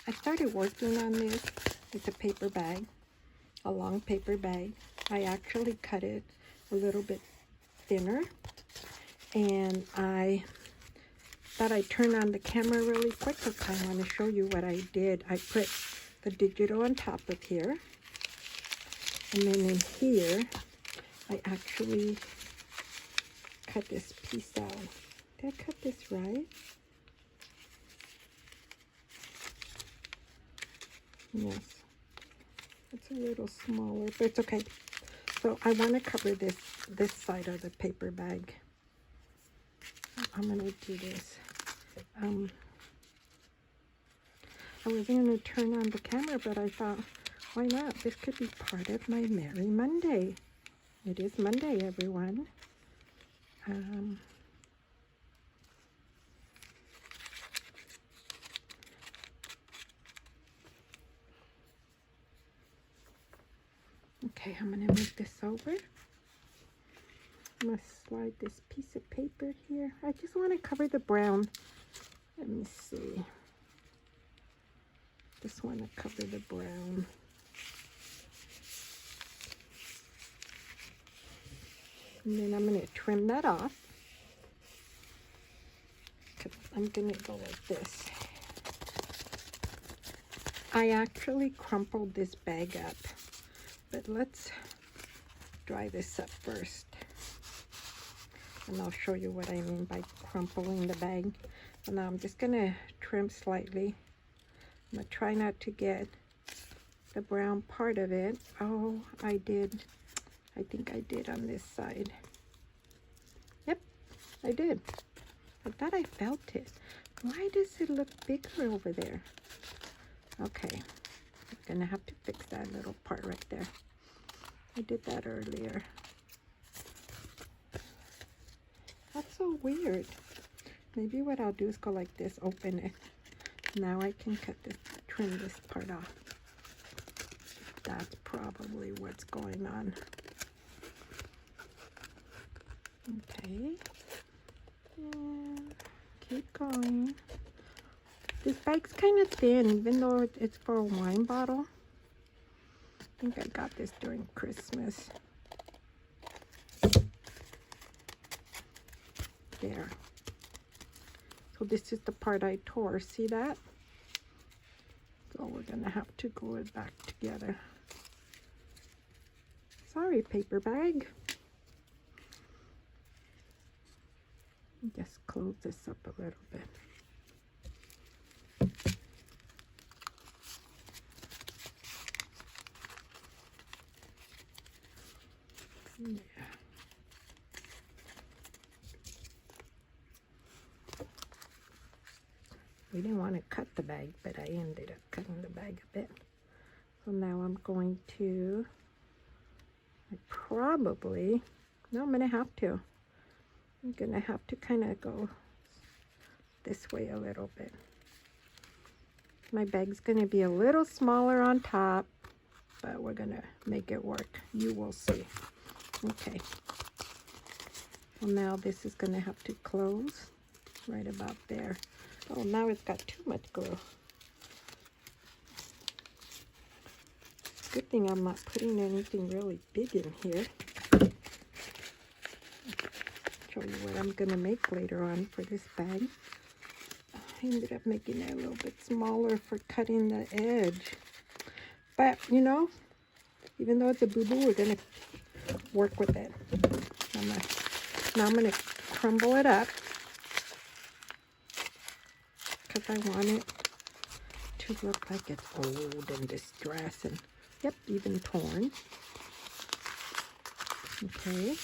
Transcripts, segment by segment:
I started working on this. It's a paper bag, a long paper bag. I actually cut it a little bit thinner, and I thought I'd turn on the camera really quick because I want to show you what I did. I put the digital on top of here, and then in here I actually cut this piece out. Did I cut this right? Yes, it's a little smaller, but it's okay. So I want to cover this side of the paper bag. I'm going to do this. I wasn't going to turn on the camera, but I thought, why not? This could be part of my Merry Monday. It is Monday, everyone. Okay, I'm going to move this over. I'm going to slide this piece of paper here. I just want to cover the brown. Let me see. Just want to cover the brown. And then I'm going to trim that off. I'm going to go like this. I actually crumpled this bag up, but let's dry this up first. And I'll show you what I mean by crumpling the bag. So now I'm just going to trim slightly. I'm going to try not to get the brown part of it. Oh, I did. I think I did on this side. Yep, I did. I thought I felt it. Why does it look bigger over there? Okay, I'm going to have to fix that little part right there. I did that earlier. That's so weird. Maybe what I'll do is go like this, open it. Now I can cut this, trim this part off. That's probably what's going on. Okay. And keep going. This bag's kind of thin, even though it's for a wine bottle. I think I got this during Christmas. There. So this is the part I tore. See that? So we're going to have to glue it back together. Sorry, paper bag. Just close this up a little bit. Yeah. We didn't want to cut the bag, but I ended up cutting the bag a bit. So now I'm going to, no, I'm going to have to. I'm going to have to kind of go this way a little bit. My bag's going to be a little smaller on top, but we're going to make it work. You will see. Okay. Well, now this is going to have to close right about there. Oh, now it's got too much glue. Good thing I'm not putting anything really big in here. Show you what I'm going to make later on for this bag. I ended up making it a little bit smaller for cutting the edge. But, you know, even though it's a boo-boo, we're going to work with it. Now I'm going to crumble it up because I want it to look like it's old and distressed and, yep, even torn. Okay.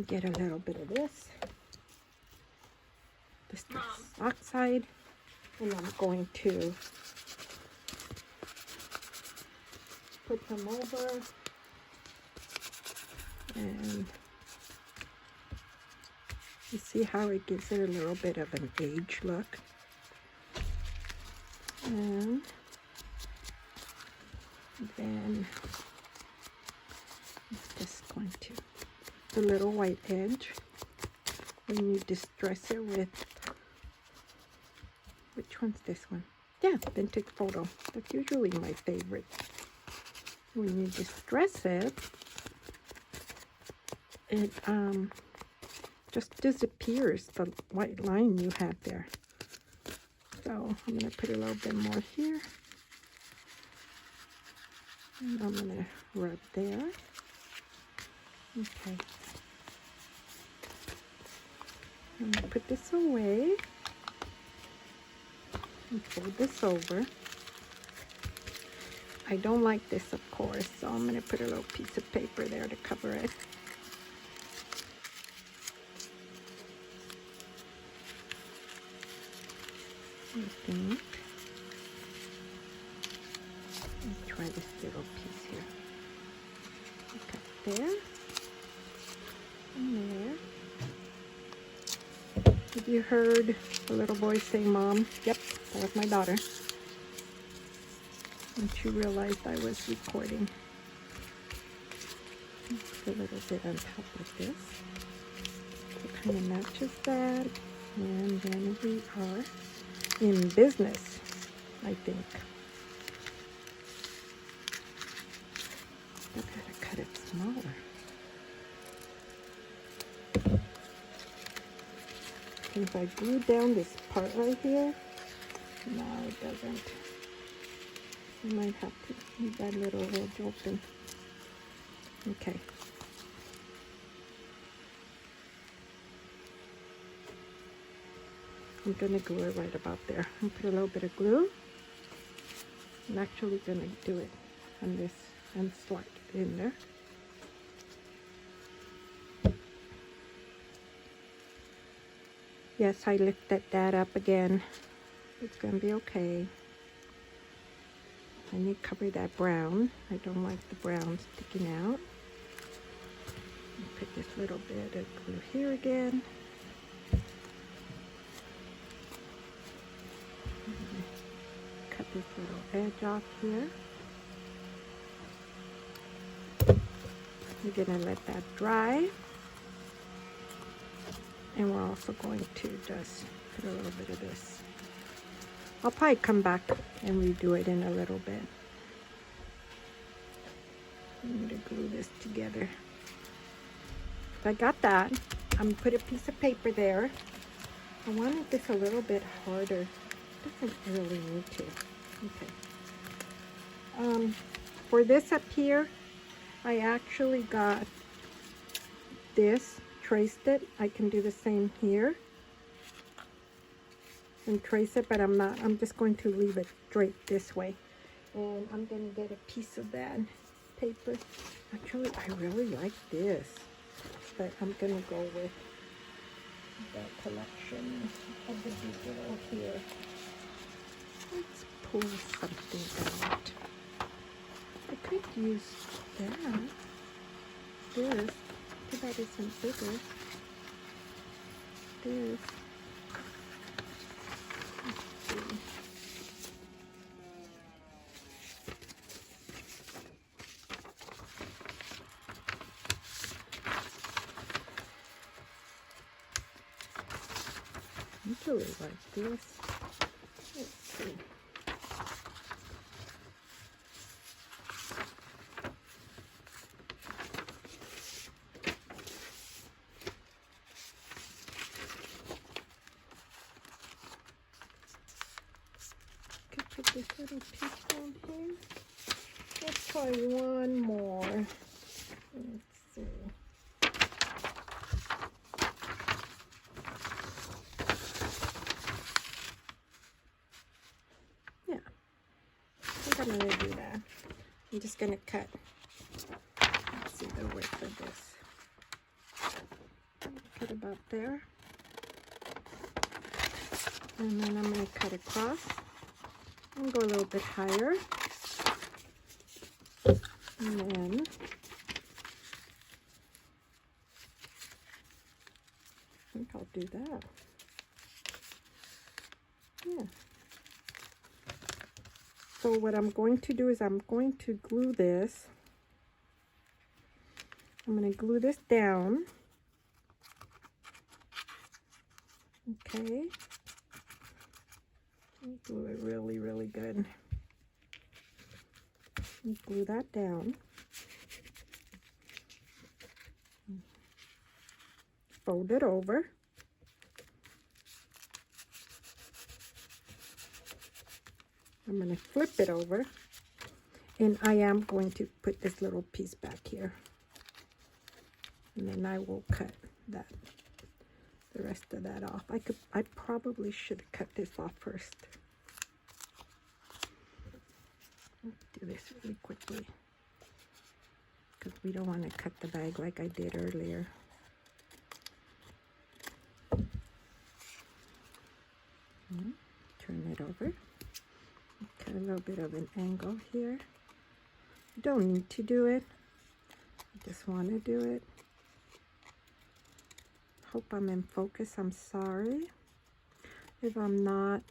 Get a little bit of this. This oxide. And I'm going to put them over. And you see how it gives it a little bit of an age look. And then it's just going to, the little white edge, when you distress it with, which one's this one? Yeah, then take a photo. That's usually my favorite. When you distress it, it just disappears, the white line you had there. So I'm going to put a little bit more here. And I'm going to rub there. Okay. I'm going to put this away. And fold this over. I don't like this, of course, so I'm going to put a little piece of paper there to cover it. I think. Let's try this little piece here. Cut there. And there. Have you heard the little boy say, "Mom"? Yep, that was my daughter. And she realized I was recording. Put a little bit on top of this. So it kind of matches that. And then we are in business, I think. I gotta cut it smaller. And if I glue down this part right here, no, it doesn't. I might have to leave that little edge open. Okay. I'm gonna glue it right about there. And put a little bit of glue. I'm actually gonna do it on this and slide it in there. Yes, I lifted that up again. It's gonna be okay. I need to cover that brown. I don't like the brown sticking out. Put this little bit of glue here again. Cut this little edge off here. We're gonna let that dry. And we're also going to just put a little bit of this. I'll probably come back and redo it in a little bit. I'm going to glue this together. I got that. I'm going to put a piece of paper there. I wanted this a little bit harder. Doesn't really need to. Okay. For this up here, I actually got this, traced it. I can do the same here and trace it, but I'm just going to leave it straight this way. And I'm going to get a piece of that paper. Actually, I really like this, but I'm going to go with the collection of the digital here. Let's pull something out. I could use that. This, too bad isn't bigger. This. I really like this. Let's see. Could put this little piece on here. Let's try one more. Let's see. I'm going to do that. I'm just going to cut. Let's see the width of this. Cut about there. And then I'm going to cut across and go a little bit higher. And then I think I'll do that. Yeah. So what I'm going to do is I'm going to glue this. I'm going to glue this down. Okay. Glue it really, really good. And glue that down. Fold it over. I'm going to flip it over. And I am going to put this little piece back here. And then I will cut that, the rest of that off. I probably should have cut this off first. Let's do this really quickly, because we don't want to cut the bag like I did earlier. Turn it over. Cut a little bit of an angle here. You don't need to do it. I just want to do it. Hope I'm in focus. I'm sorry if I'm not.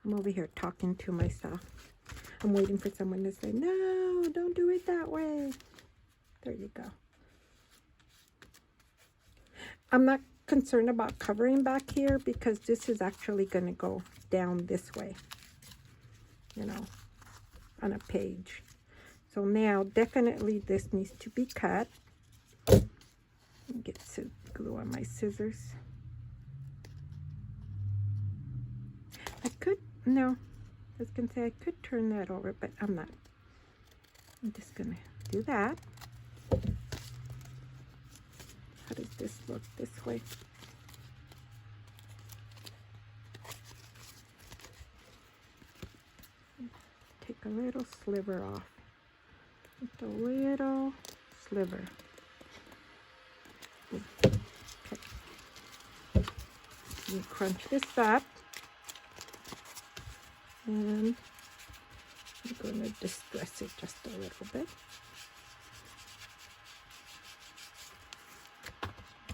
I'm over here talking to myself. I'm waiting for someone to say, no, don't do it that way. There you go. I'm not concerned about covering back here because this is actually going to go down this way, you know, on a page. So now definitely this needs to be cut. Get some glue on my scissors. I could, no, I was gonna say I could turn that over, but I'm not. I'm just gonna do that. How does this look this way? Take a little sliver off. Just a little sliver. Okay. You crunch this up. And I'm going to distress it just a little bit.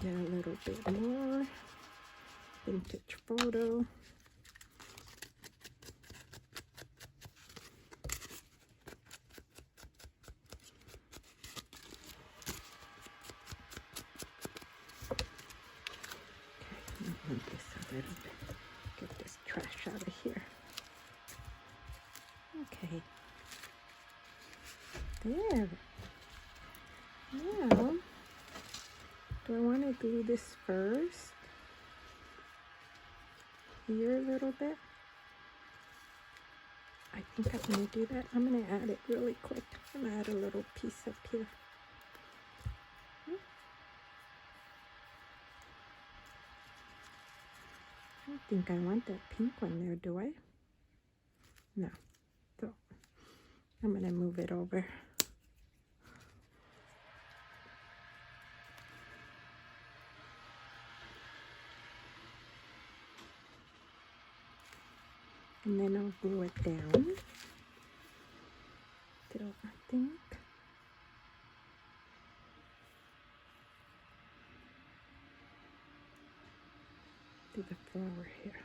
Get a little bit more. Vintage photo. Move this a little bit. Get this trash out of here. Okay. There. Now, do I want to glue this first? Here a little bit. I think I'm going to do that. I'm going to add it really quick. I'm going to add a little piece up here. I don't think I want that pink one there, do I? No. So I'm going to move it over. And then I'll glue it down. So I think do the flower here.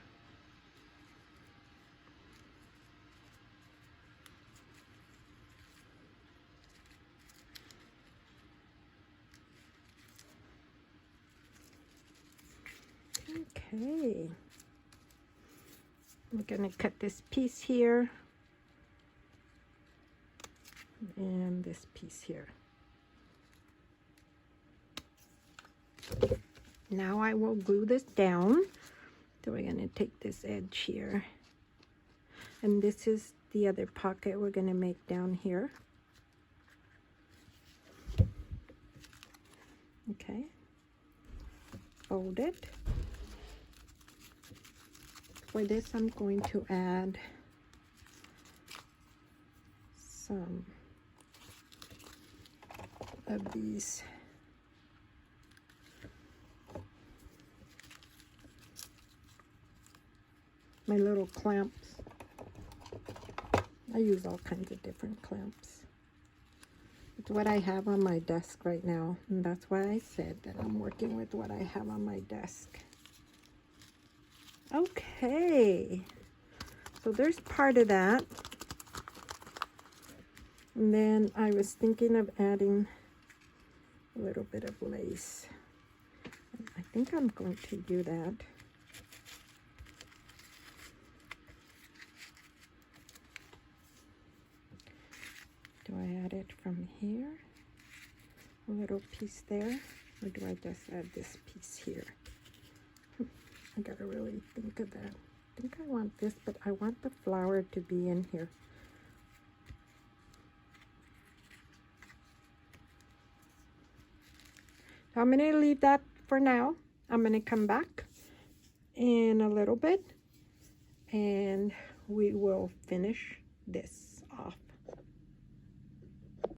Okay. We're going to cut this piece here and this piece here. Now I will glue this down. So we're going to take this edge here. And this is the other pocket we're going to make down here. Okay. Fold it. For this, I'm going to add some of these my little clamps. I use all kinds of different clamps. It's what I have on my desk right now, and that's why I said that I'm working with what I have on my desk. Okay, so there's part of that. And then I was thinking of adding a little bit of lace. I think I'm going to do that. it from here? A little piece there? Or do I just add this piece here? I gotta really think of that. I think I want this, but I want the flower to be in here. So I'm gonna leave that for now. I'm gonna come back in a little bit and we will finish this off.